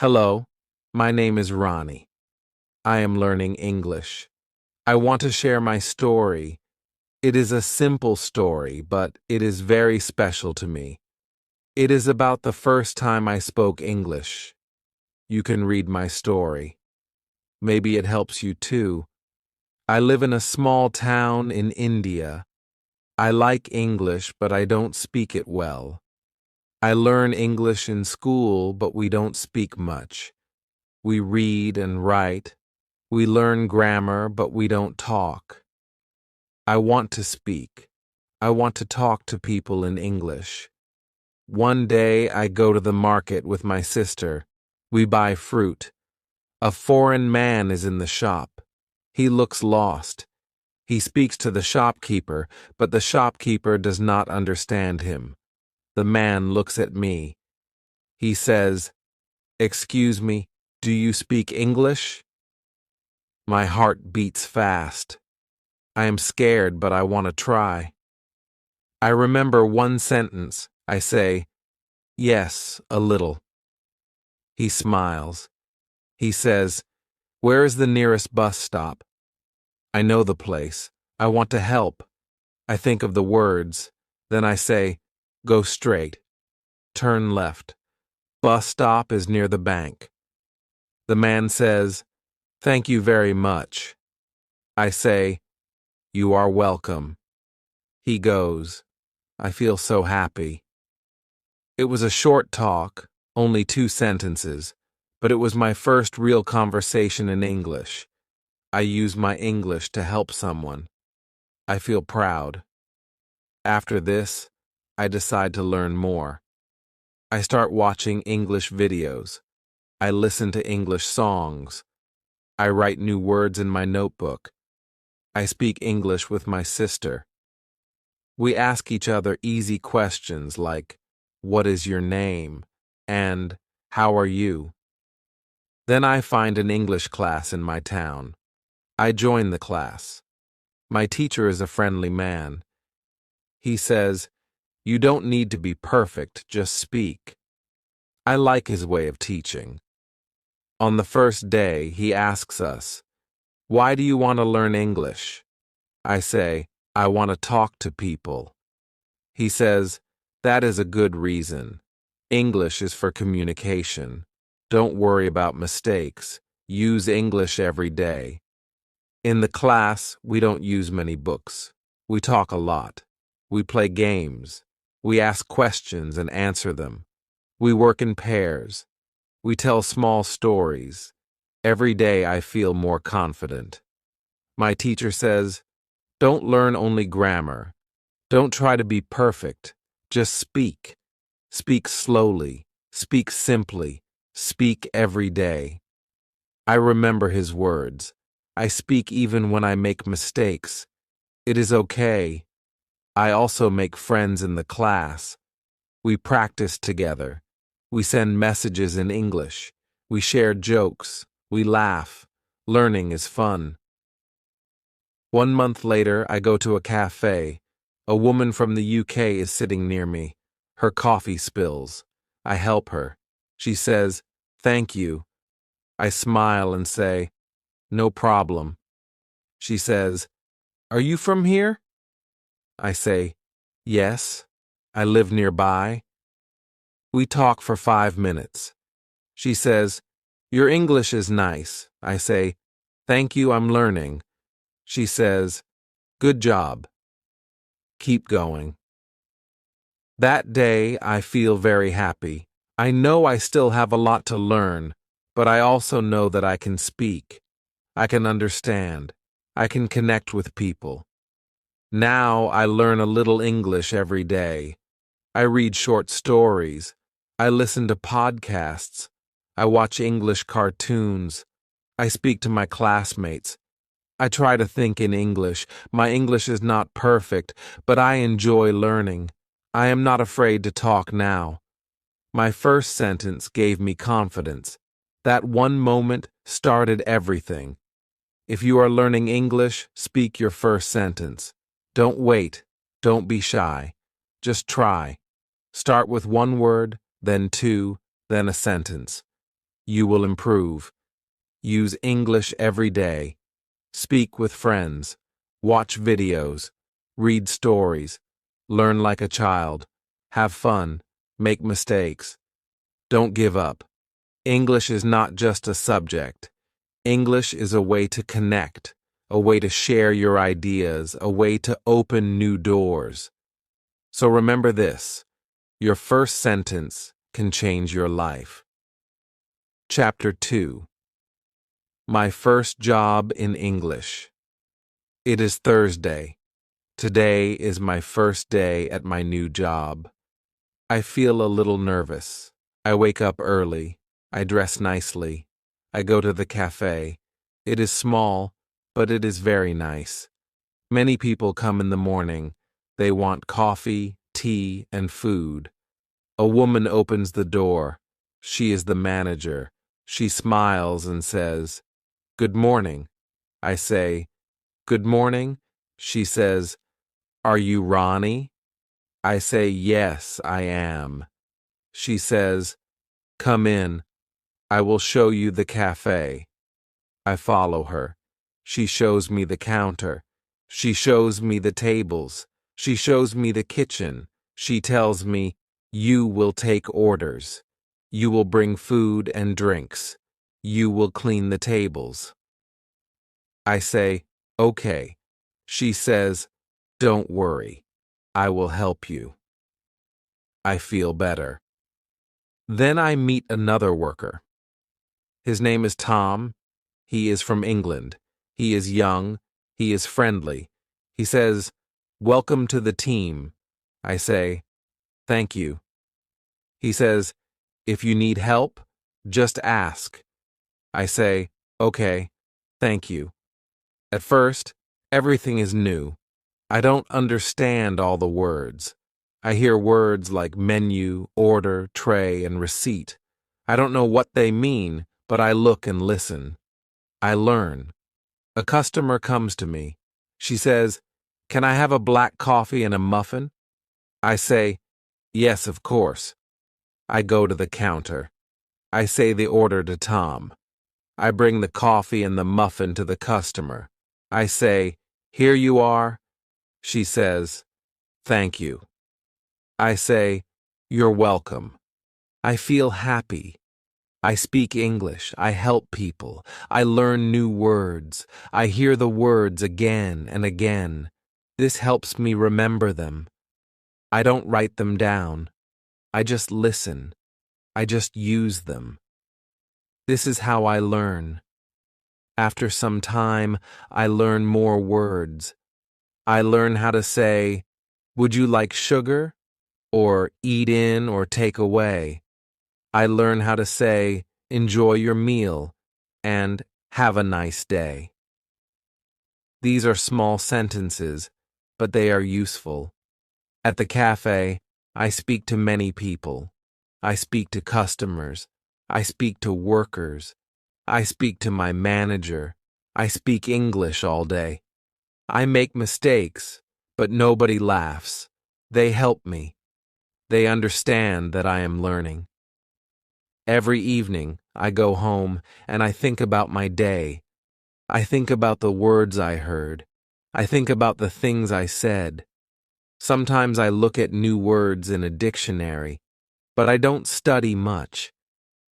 Hello, my name is Ronnie. I am learning English. I want to share my story. It is a simple story, but it is very special to me. It is about the first time I spoke English. You can read my story. Maybe it helps you too. I live in a small town in India. I like English, but I don't speak it well. I learn English in school, but we don't speak much. We read and write. We learn grammar, but we don't talk. I want to speak. I want to talk to people in English. One day I go to the market with my sister. We buy fruit. A foreign man is in the shop. He looks lost. He speaks to the shopkeeper, but the shopkeeper does not understand him. The man looks at me. He says, "Excuse me, do you speak English?" My heart beats fast. I am scared, but I want to try. I remember one sentence. I say, "Yes, a little." He smiles. He says, "Where is the nearest bus stop?" I know the place. I want to help. I think of the words. Then I say, "Go straight. Turn left. Bus stop is near the bank." The man says, "Thank you very much." I say, "You are welcome." He goes. I feel so happy. It was a short talk, only 2 sentences, but it was my first real conversation in English. I use my English to help someone. I feel proud. After this, I decide to learn more. I start watching English videos. I listen to English songs. I write new words in my notebook. I speak English with my sister. We ask each other easy questions like, "What is your name?" and "How are you?" Then I find an English class in my town. I join the class. My teacher is a friendly man. He says, "You don't need to be perfect, just speak." I like his way of teaching. On the first day, he asks us, "Why do you want to learn English?" I say, "I want to talk to people." He says, "That is a good reason. English is for communication. Don't worry about mistakes. Use English every day." In the class, we don't use many books. We talk a lot. We play games. We ask questions and answer them. We work in pairs. We tell small stories. Every day I feel more confident. My teacher says, "Don't learn only grammar. Don't try to be perfect. Just speak. Speak slowly. Speak simply. Speak every day." I remember his words. I speak even when I make mistakes. It is okay. I also make friends in the class. We practice together. We send messages in English. We share jokes. We laugh. Learning is fun. 1 month later, I go to a cafe. A woman from the UK is sitting near me. Her coffee spills. I help her. She says, "Thank you." I smile and say, "No problem." She says, "Are you from here?" I say, "Yes, I live nearby." We talk for 5 minutes. She says, "Your English is nice." I say, "Thank you, I'm learning." She says, "Good job. Keep going." That day, I feel very happy. I know I still have a lot to learn, but I also know that I can speak. I can understand. I can connect with people. Now I learn a little English every day. I read short stories. I listen to podcasts. I watch English cartoons. I speak to my classmates. I try to think in English. My English is not perfect, but I enjoy learning. I am not afraid to talk now. My first sentence gave me confidence. That one moment started everything. If you are learning English, speak your first sentence. Don't wait. Don't be shy. Just try. Start with one word, then 2, then a sentence. You will improve. Use English every day. Speak with friends. Watch videos. Read stories. Learn like a child. Have fun. Make mistakes. Don't give up. English is not just a subject. English is a way to connect, a way to share your ideas, a way to open new doors. So remember this: your first sentence can change your life. Chapter 2. My first job in English. It is Thursday. Today is my first day at my new job. I feel a little nervous. I wake up early. I dress nicely. I go to the cafe. It is small, but it is very nice. Many people come in the morning. They want coffee, tea, and food. A woman opens the door. She is the manager. She smiles and says, "Good morning." I say, "Good morning." She says, "Are you Ronnie?" I say, "Yes, I am." She says, "Come in. I will show you the cafe." I follow her. She shows me the counter. She shows me the tables. She shows me the kitchen. She tells me, "You will take orders. You will bring food and drinks. You will clean the tables." I say, "Okay." She says, "Don't worry. I will help you." I feel better. Then I meet another worker. His name is Tom. He is from England. He is young. He is friendly. He says, "Welcome to the team." I say, "Thank you." He says, "If you need help, just ask." I say, "Okay, thank you." At first, everything is new. I don't understand all the words. I hear words like menu, order, tray, and receipt. I don't know what they mean, but I look and listen. I learn. A customer comes to me. She says, "Can I have a black coffee and a muffin?" I say, "Yes, of course." I go to the counter. I say the order to Tom. I bring the coffee and the muffin to the customer. I say, "Here you are." She says, "Thank you." I say, "You're welcome." I feel happy. I speak English. I help people. I learn new words. I hear the words again and again. This helps me remember them. I don't write them down. I just listen. I just use them. This is how I learn. After some time, I learn more words. I learn how to say, "Would you like sugar?" or "eat in" or "take away." I learn how to say, "Enjoy your meal," and "Have a nice day." These are small sentences, but they are useful. At the cafe, I speak to many people. I speak to customers. I speak to workers. I speak to my manager. I speak English all day. I make mistakes, but nobody laughs. They help me. They understand that I am learning. Every evening, I go home and I think about my day. I think about the words I heard. I think about the things I said. Sometimes I look at new words in a dictionary, but I don't study much.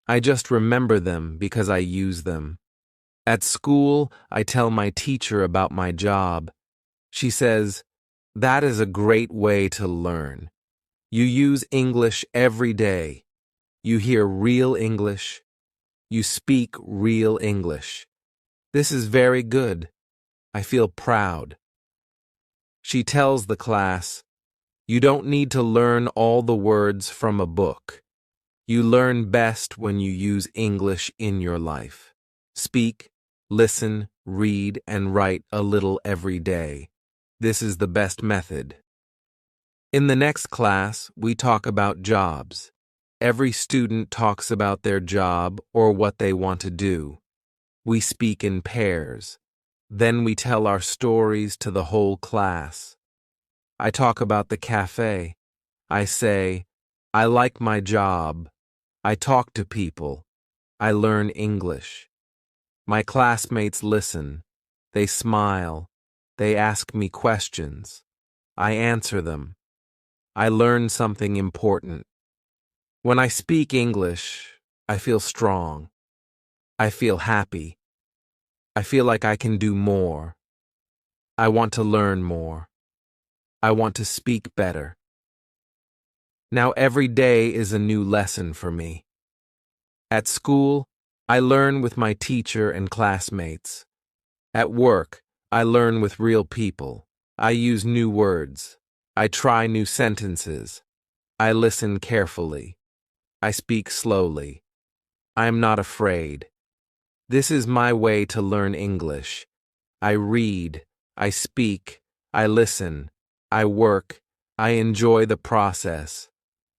I just remember them because I use them. At school, I tell my teacher about my job. She says, "That is a great way to learn. You use English every day. You hear real English. You speak real English. This is very good. I feel proud." She tells the class, "You don't need to learn all the words from a book. You learn best when you use English in your life. Speak, listen, read, and write a little every day. This is the best method." In the next class, we talk about jobs. Every student talks about their job or what they want to do. We speak in pairs. Then we tell our stories to the whole class. I talk about the cafe. I say, "I like my job. I talk to people. I learn English. My classmates listen. They smile. They ask me questions. I answer them. I learn something important. When I speak English, I feel strong. I feel happy. I feel like I can do more. I want to learn more. I want to speak better. Now every day is a new lesson for me. At school, I learn with my teacher and classmates. At work, I learn with real people. I use new words. I try new sentences. I listen carefully. I speak slowly. I am not afraid. This is my way to learn English. I read. I speak. I listen. I work. I enjoy the process.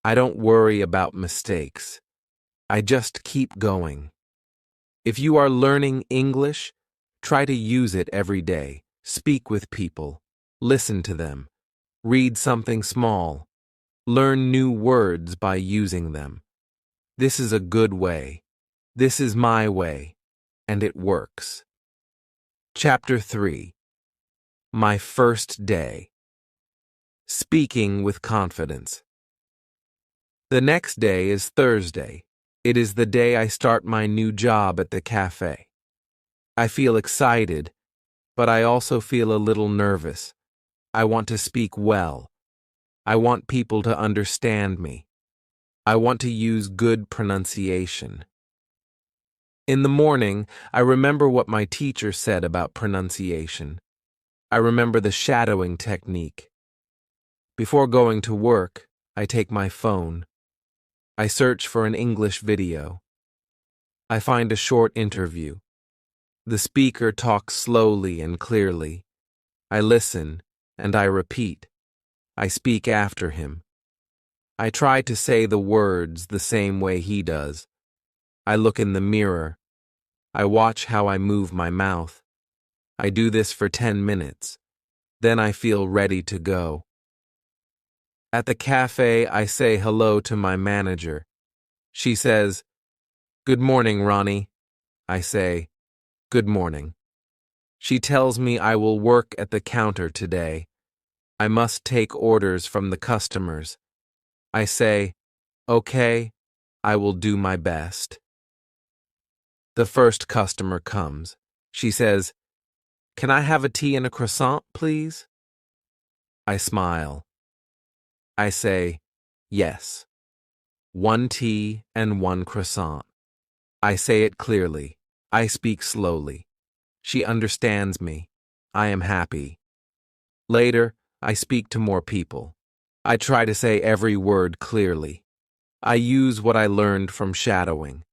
I don't worry about mistakes. I just keep going. If you are learning English, try to use it every day. Speak with people. Listen to them. Read something small. Learn new words by using them. This is a good way. This is my way, and it works. Chapter 3. My first day. Speaking with confidence. The next day is Thursday. It is the day I start my new job at the cafe. I feel excited, but I also feel a little nervous. I want to speak well. I want people to understand me. I want to use good pronunciation. In the morning, I remember what my teacher said about pronunciation. I remember the shadowing technique. Before going to work, I take my phone. I search for an English video. I find a short interview. The speaker talks slowly and clearly. I listen, and I repeat. I speak after him. I try to say the words the same way he does. I look in the mirror. I watch how I move my mouth. I do this for 10 minutes. Then I feel ready to go. At the cafe, I say hello to my manager. She says, "Good morning, Ronnie." I say, "Good morning." She tells me I will work at the counter today. I must take orders from the customers. I say, "Okay, I will do my best." The first customer comes. She says, "Can I have a tea and a croissant, please?" I smile. I say, "Yes. 1 tea and 1 croissant." I say it clearly. I speak slowly. She understands me. I am happy. Later, I speak to more people. I try to say every word clearly. I use what I learned from shadowing.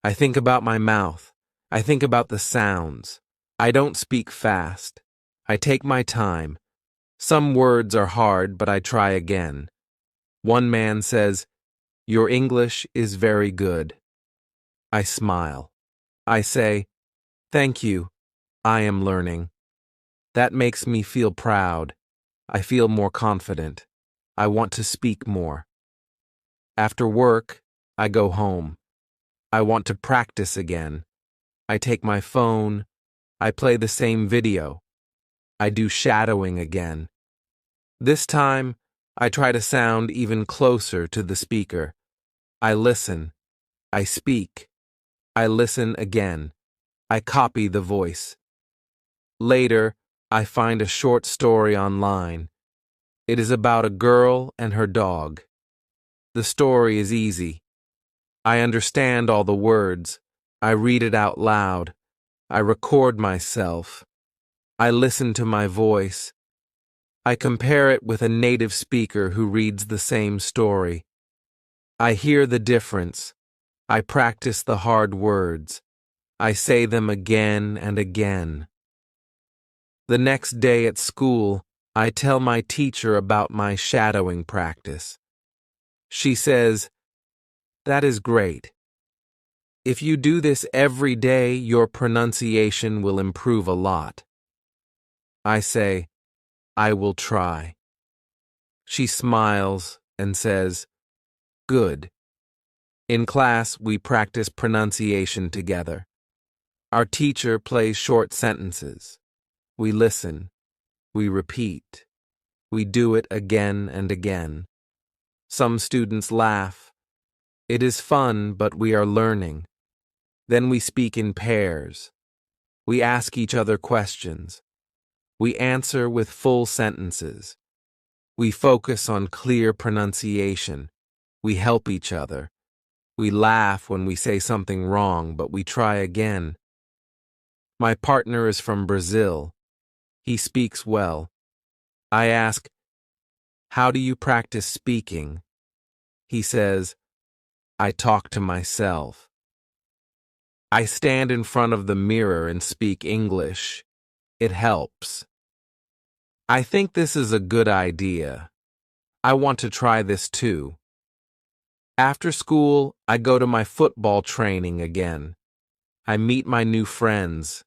I think about my mouth. I think about the sounds. I don't speak fast. I take my time. Some words are hard, but I try again. One man says, "Your English is very good." I smile. I say, "Thank you. I am learning." That makes me feel proud. I feel more confident. I want to speak more. After work, I go home. I want to practice again. I take my phone. I play the same video. I do shadowing again. This time, I try to sound even closer to the speaker. I listen. I speak. I listen again. I copy the voice. Later, I find a short story online. It is about a girl and her dog. The story is easy. I understand all the words. I read it out loud. I record myself. I listen to my voice. I compare it with a native speaker who reads the same story. I hear the difference. I practice the hard words. I say them again and again. The next day at school, I tell my teacher about my shadowing practice. She says, "That is great. If you do this every day, your pronunciation will improve a lot." I say, "I will try." She smiles and says, "Good." In class, we practice pronunciation together. Our teacher plays short sentences. We listen. We repeat. We do it again and again. Some students laugh. It is fun, but we are learning. Then we speak in pairs. We ask each other questions. We answer with full sentences. We focus on clear pronunciation. We help each other. We laugh when we say something wrong, but we try again. My partner is from Brazil. He speaks well. I ask, "How do you practice speaking?" He says, "I talk to myself." I stand in front of the mirror and speak English. It helps. I think this is a good idea. I want to try this too. After school, I go to my football training again. I meet my new friends.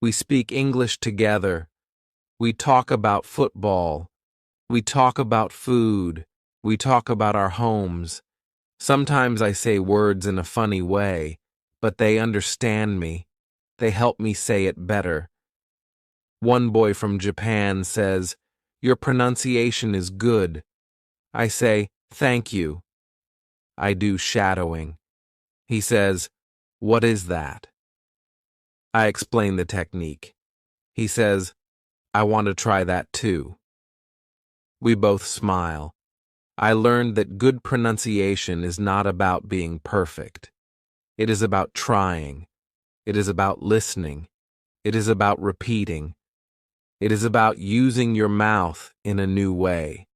We speak English together. We talk about football. We talk about food. We talk about our homes. Sometimes I say words in a funny way, but they understand me. They help me say it better. One boy from Japan says, "Your pronunciation is good." I say, "Thank you." I do shadowing. He says, "What is that?" I explain the technique. He says, "I want to try that too." We both smile. I learned that good pronunciation is not about being perfect. It is about trying. It is about listening. It is about repeating. It is about using your mouth in a new way.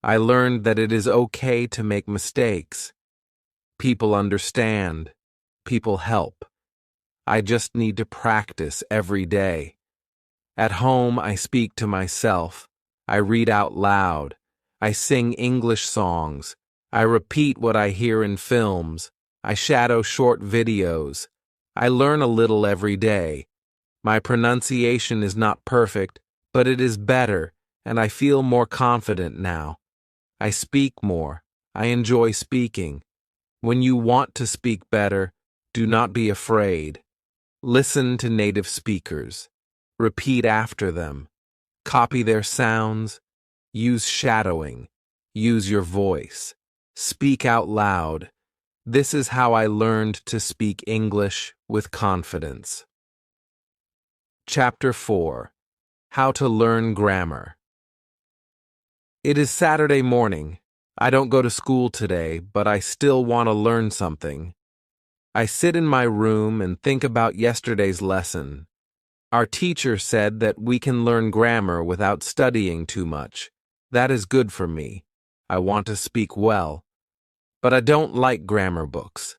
I learned that it is okay to make mistakes. People understand. People help. I just need to practice every day. At home, I speak to myself. I read out loud. I sing English songs. I repeat what I hear in films. I shadow short videos. I learn a little every day. My pronunciation is not perfect, but it is better, and I feel more confident now. I speak more. I enjoy speaking. When you want to speak better, do not be afraid. Listen to native speakers. Repeat after them. Copy their sounds. Use shadowing. Use your voice. Speak out loud. This is how I learned to speak English with confidence. Chapter 4. How to Learn Grammar. It is Saturday morning. I don't go to school today, but I still want to learn something. I sit in my room and think about yesterday's lesson. Our teacher said that we can learn grammar without studying too much. That is good for me. I want to speak well. But I don't like grammar books.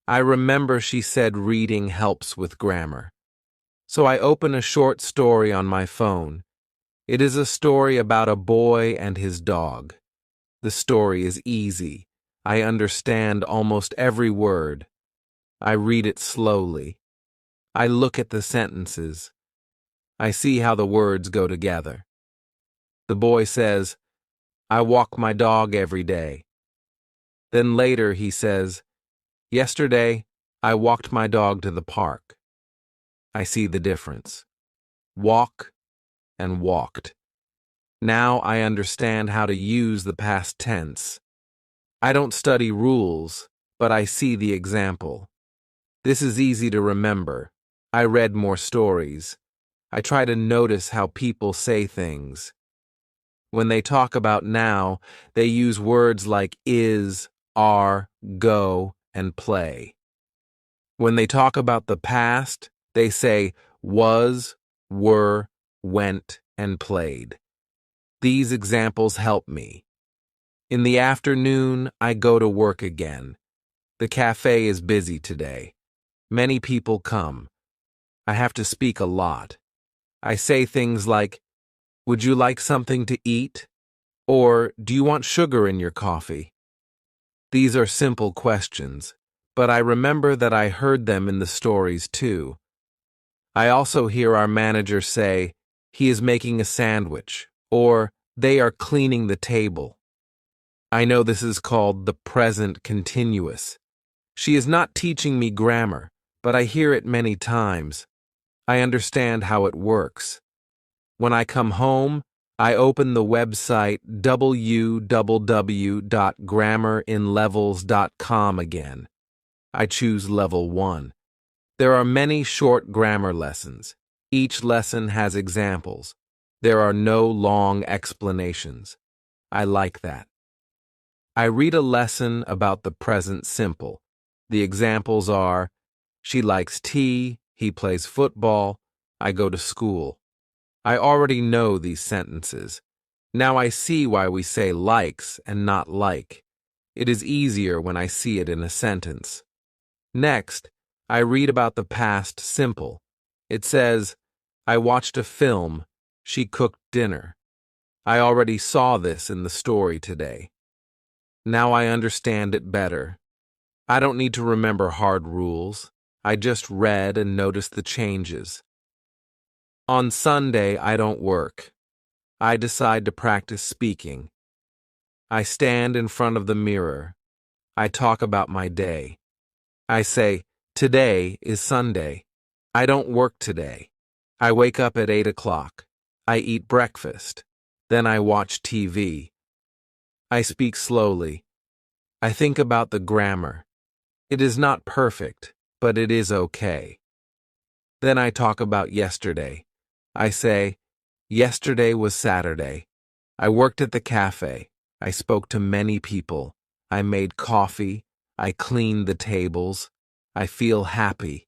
I remember she said reading helps with grammar. So I open a short story on my phone. It is a story about a boy and his dog. The story is easy. I understand almost every word. I read it slowly. I look at the sentences. I see how the words go together. The boy says, "I walk my dog every day." Then later he says, "Yesterday, I walked my dog to the park." I see the difference. Walk and walked. Now I understand how to use the past tense. I don't study rules, but I see the example. This is easy to remember. I read more stories. I try to notice how people say things. When they talk about now, they use words like is, are, go, and play. When they talk about the past, they say was, were, went, and played. These examples help me. In the afternoon, I go to work again. The cafe is busy today. Many people come. I have to speak a lot. I say things like, "Would you like something to eat?" Or, "Do you want sugar in your coffee?" These are simple questions, but I remember that I heard them in the stories too. I also hear our manager say, "He is making a sandwich," or "They are cleaning the table." I know this is called the present continuous. She is not teaching me grammar, but I hear it many times. I understand how it works. When I come home, I open the website www.grammerinlevels.com again. I choose level 1. There are many short grammar lessons. Each lesson has examples. There are no long explanations. I like that. I read a lesson about the present simple. The examples are, she likes tea, he plays football, I go to school. I already know these sentences. Now I see why we say likes and not like. It is easier when I see it in a sentence. Next, I read about the past simple. It says, I watched a film, she cooked dinner. I already saw this in the story today. Now I understand it better. I don't need to remember hard rules. I just read and noticed the changes. On Sunday, I don't work. I decide to practice speaking. I stand in front of the mirror. I talk about my day. I say, today is Sunday. I don't work today. I wake up at 8 o'clock. I eat breakfast. Then I watch TV. I speak slowly. I think about the grammar. It is not perfect, but it is okay. Then I talk about yesterday. I say, yesterday was Saturday. I worked at the cafe. I spoke to many people. I made coffee. I cleaned the tables. I feel happy.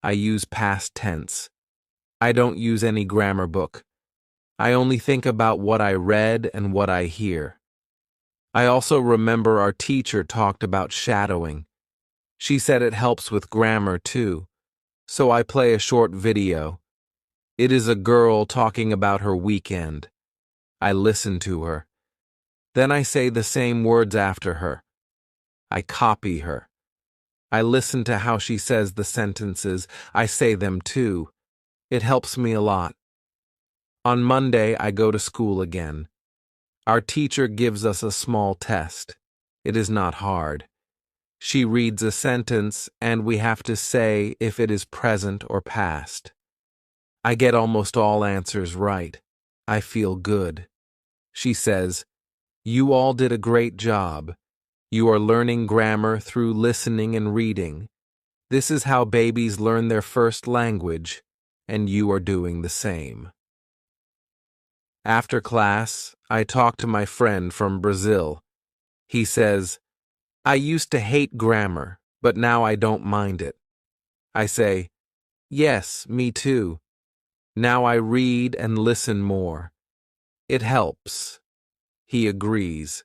I use past tense. I don't use any grammar book. I only think about what I read and what I hear. I also remember our teacher talked about shadowing. She said it helps with grammar too. So I play a short video. It is a girl talking about her weekend. I listen to her. Then I say the same words after her. I copy her. I listen to how she says the sentences. I say them too. It helps me a lot. On Monday, I go to school again. Our teacher gives us a small test. It is not hard. She reads a sentence, and we have to say if it is present or past. I get almost all answers right. I feel good. She says, you all did a great job. You are learning grammar through listening and reading. This is how babies learn their first language, and you are doing the same. After class, I talk to my friend from Brazil. He says, I used to hate grammar, but now I don't mind it. I say, yes, me too. Now I read and listen more. It helps. He agrees.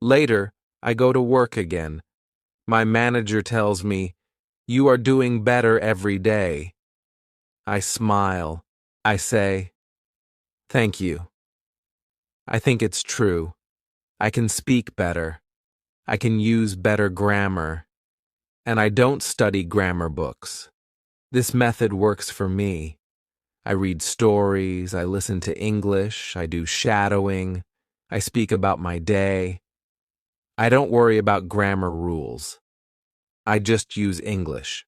Later, I go to work again. My manager tells me, you are doing better every day. I smile. I say, thank you. I think it's true. I can speak better. I can use better grammar. And I don't study grammar books. This method works for me. I read stories, I listen to English, I do shadowing, I speak about my day. I don't worry about grammar rules. I just use English.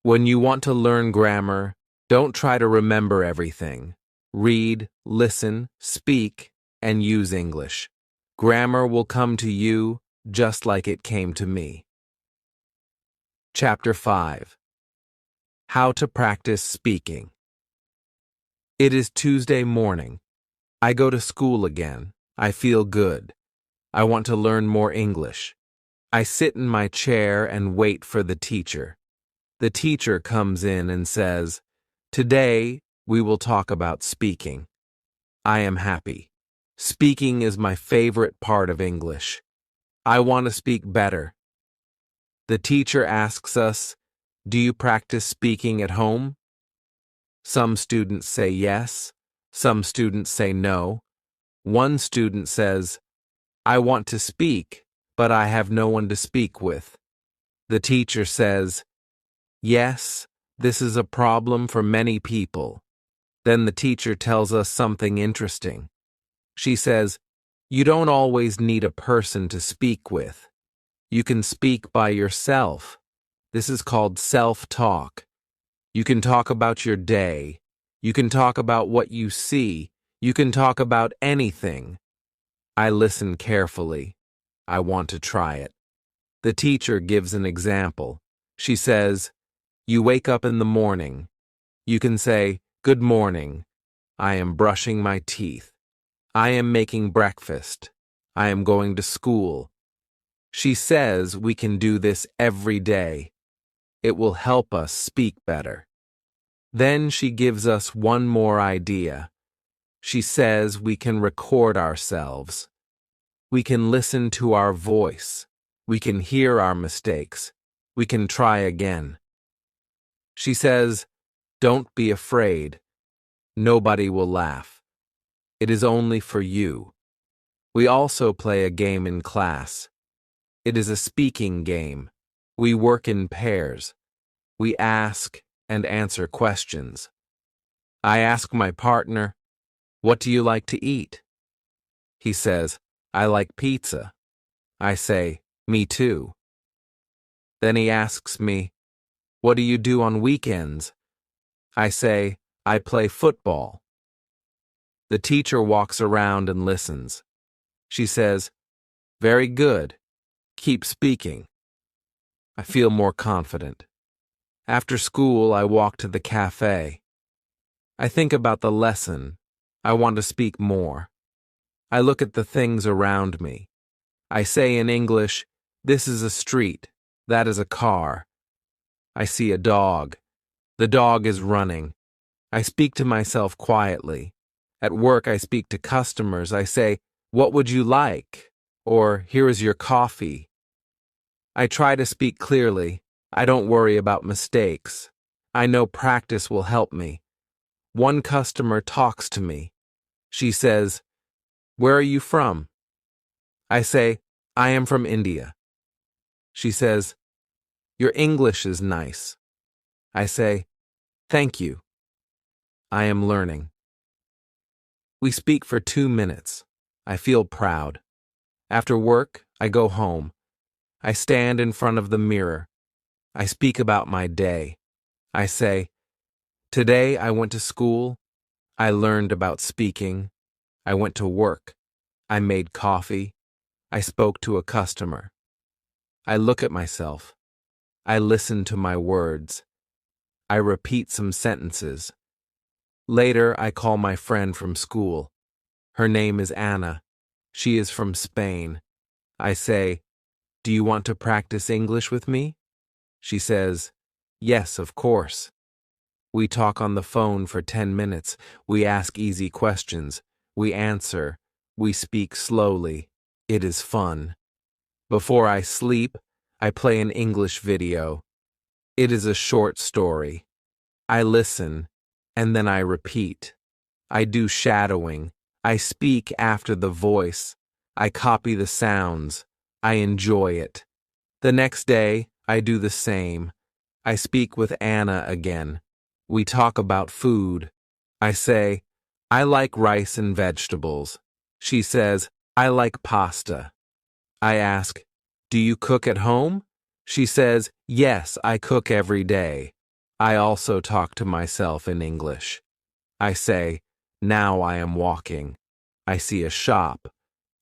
When you want to learn grammar, don't try to remember everything. Read, listen, speak, and use English. Grammar will come to you just like it came to me. Chapter 5. How to practice speaking. It is Tuesday morning. I go to school again. I feel good. I want to learn more English. I sit in my chair and wait for the teacher. The teacher comes in and says, today we will talk about speaking. I am happy. Speaking is my favorite part of English. I want to speak better. The teacher asks us, do you practice speaking at home? Some students say yes. Some students say no. One student says, I want to speak, but I have no one to speak with. The teacher says, yes, this is a problem for many people. Then the teacher tells us something interesting. She says, You don't always need a person to speak with. You can speak by yourself. This is called self-talk. You can talk about your day. You can talk about what you see. You can talk about anything. I listen carefully. I want to try it. The teacher gives an example. She says, "You wake up in the morning." You can say, "Good morning. I am brushing my teeth. I am making breakfast. I am going to school." She says we can do this every day. It will help us speak better. Then she gives us one more idea. She says we can record ourselves. We can listen to our voice. We can hear our mistakes. We can try again. She says, "Don't be afraid. Nobody will laugh. It is only for you." We also play a game in class. It is a speaking game. We work in pairs. We ask and answer questions. I ask my partner, "What do you like to eat?" He says, "I like pizza." I say, "Me too." Then he asks me, "What do you do on weekends?" I say, "I play football." The teacher walks around and listens. She says, "Very good. Keep speaking." I feel more confident. After school, I walk to the cafe. I think about the lesson. I want to speak more. I look at the things around me. I say in English, "This is a street. That is a car." I see a dog. The dog is running. I speak to myself quietly. At work, I speak to customers. I say, "What would you like?" Or, "Here is your coffee." I try to speak clearly. I don't worry about mistakes. I know practice will help me. One customer talks to me. She says, "Where are you from?" I say, "I am from India." She says, "Your English is nice." I say, "Thank you. I am learning." We speak for 2 minutes. I feel proud. After work, I go home. I stand in front of the mirror. I speak about my day. I say, "Today I went to school. I learned about speaking. I went to work. I made coffee. I spoke to a customer." I look at myself. I listen to my words. I repeat some sentences. Later, I call my friend from school. Her name is Anna. She is from Spain. I say, "Do you want to practice English with me?" She says, "Yes, of course." We talk on the phone for 10 minutes. We ask easy questions. We answer. We speak slowly. It is fun. Before I sleep, I play an English video. It is a short story. I listen, and then I repeat. I do shadowing. I speak after the voice. I copy the sounds. I enjoy it. The next day, I do the same. I speak with Anna again. We talk about food. I say, "I like rice and vegetables." She says, "I like pasta." I ask, "Do you cook at home?" She says, "Yes, I cook every day." I also talk to myself in English. I say, "Now I am walking. I see a shop.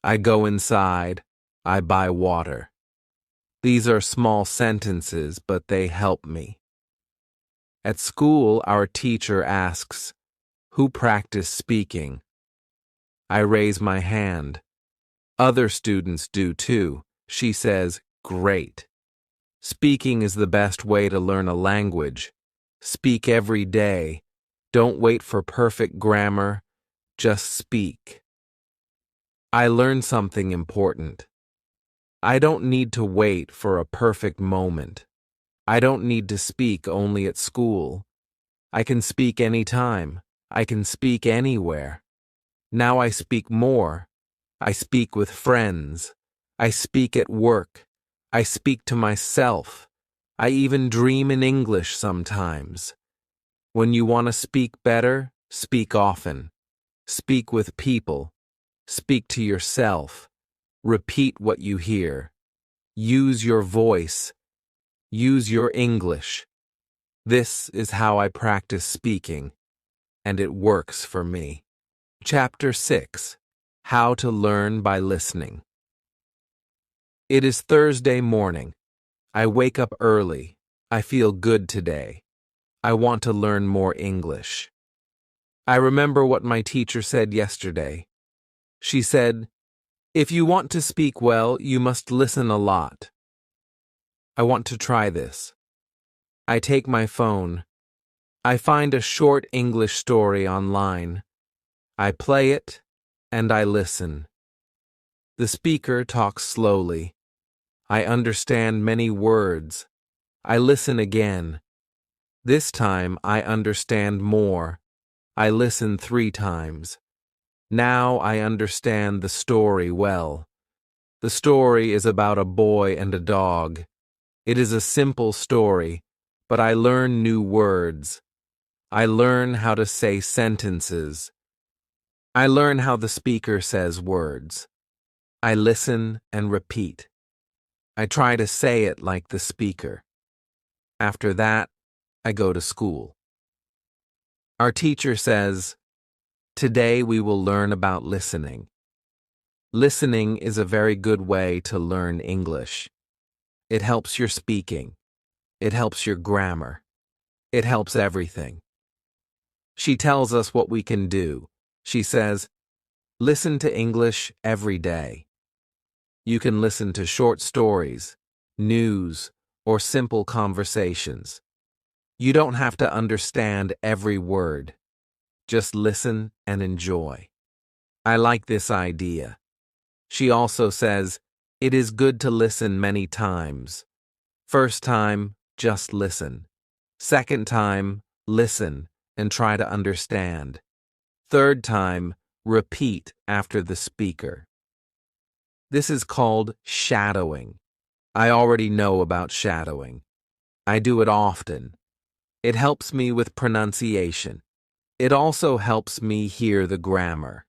I go inside. I buy water." These are small sentences, but they help me. At school, our teacher asks, "Who practiced speaking?" I raise my hand. Other students do too. She says, "Great." Speaking is the best way to learn a language. Speak every day. Don't wait for perfect grammar. Just speak. I learned something important. I don't need to wait for a perfect moment. I don't need to speak only at school. I can speak anytime. I can speak anywhere. Now I speak more. I speak with friends. I speak at work. I speak to myself. I even dream in English sometimes. When you want to speak better, speak often. Speak with people. Speak to yourself. Repeat what you hear. Use your voice. Use your English. This is how I practice speaking, and it works for me. Chapter 6. How to Learn by Listening. It is Thursday morning. I wake up early. I feel good today. I want to learn more English. I remember what my teacher said yesterday. She said, "If you want to speak well, you must listen a lot." I want to try this. I take my phone. I find a short English story online. I play it, and I listen. The speaker talks slowly. I understand many words. I listen again. This time I understand more. I listen 3 times. Now I understand the story well. The story is about a boy and a dog. It is a simple story, but I learn new words. I learn how to say sentences. I learn how the speaker says words. I listen and repeat. I try to say it like the speaker. After that, I go to school. Our teacher says, "Today we will learn about listening." Listening is a very good way to learn English. It helps your speaking. It helps your grammar. It helps everything. She tells us what we can do. She says, listen to English every day. You can listen to short stories, news, or simple conversations. You don't have to understand every word. Just listen and enjoy. I like this idea. She also says, it is good to listen many times. First time, just listen. Second time, listen and try to understand. Third time, repeat after the speaker. This is called shadowing. I already know about shadowing. I do it often. It helps me with pronunciation. It also helps me hear the grammar.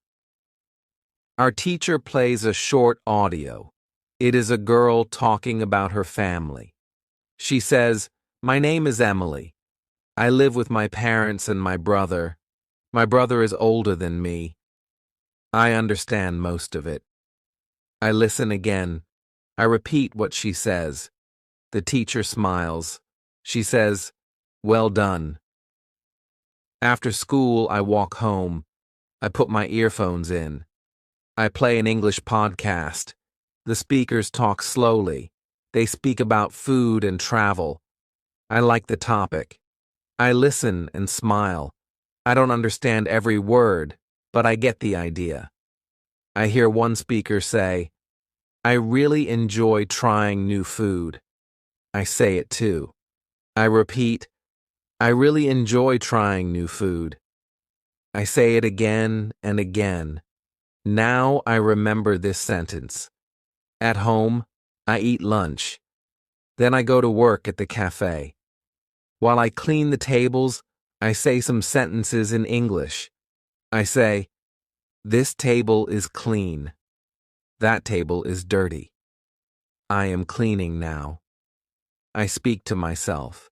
Our teacher plays a short audio. It is a girl talking about her family. She says, "My name is Emily. I live with my parents and my brother. My brother is older than me." I understand most of it. I listen again. I repeat what she says. The teacher smiles. She says, "Well done." After school, I walk home. I put my earphones in. I play an English podcast. The speakers talk slowly. They speak about food and travel. I like the topic. I listen and smile. I don't understand every word, but I get the idea. I hear one speaker say, "I really enjoy trying new food." I say it too. I repeat, "I really enjoy trying new food." I say it again and again. Now I remember this sentence. At home, I eat lunch. Then I go to work at the cafe. While I clean the tables, I say some sentences in English. I say, "This table is clean. That table is dirty. I am cleaning now." I speak to myself.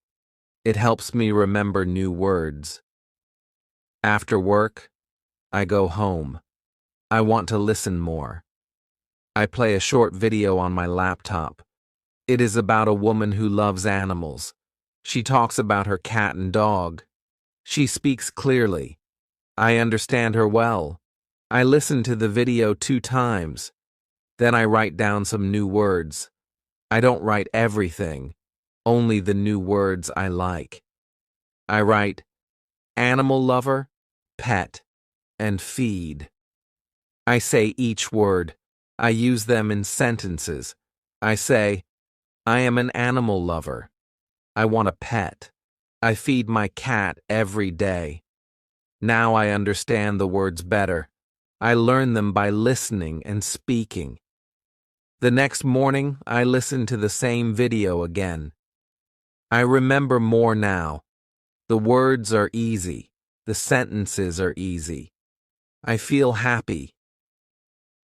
It helps me remember new words. After work, I go home. I want to listen more. I play a short video on my laptop. It is about a woman who loves animals. She talks about her cat and dog. She speaks clearly. I understand her well. I listen to the video 2 times. Then I write down some new words. I don't write everything, only the new words I like. I write animal lover, pet, and feed. I say each word. I use them in sentences. I say, I am an animal lover. I want a pet. I feed my cat every day. Now I understand the words better. I learn them by listening and speaking. The next morning, I listen to the same video again. I remember more now. The words are easy. The sentences are easy. I feel happy.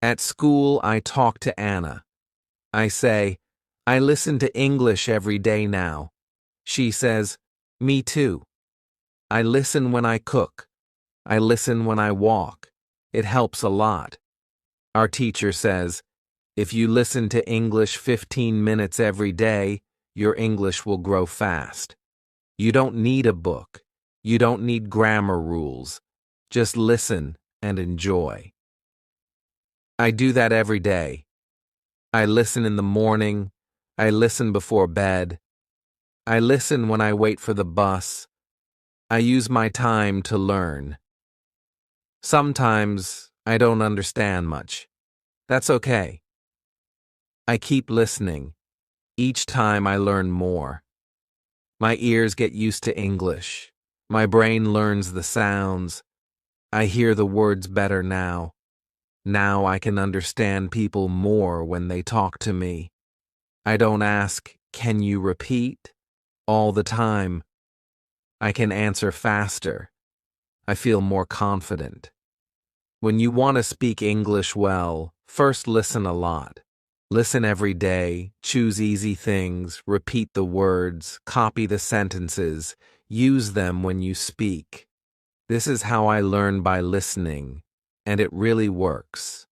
At school, I talk to Anna. I say, I listen to English every day now. She says, me too. I listen when I cook. I listen when I walk. It helps a lot. Our teacher says, if you listen to English 15 minutes every day, your English will grow fast. You don't need a book. You don't need grammar rules. Just listen and enjoy. I do that every day. I listen in the morning. I listen before bed. I listen when I wait for the bus. I use my time to learn. Sometimes I don't understand much. That's okay. I keep listening. Each time I learn more. My ears get used to English. My brain learns the sounds. I hear the words better now. Now I can understand people more when they talk to me. I don't ask, can you repeat? All the time. I can answer faster. I feel more confident. When you want to speak English well, first listen a lot. Listen every day, choose easy things, repeat the words, copy the sentences, use them when you speak. This is how I learn by listening, and it really works.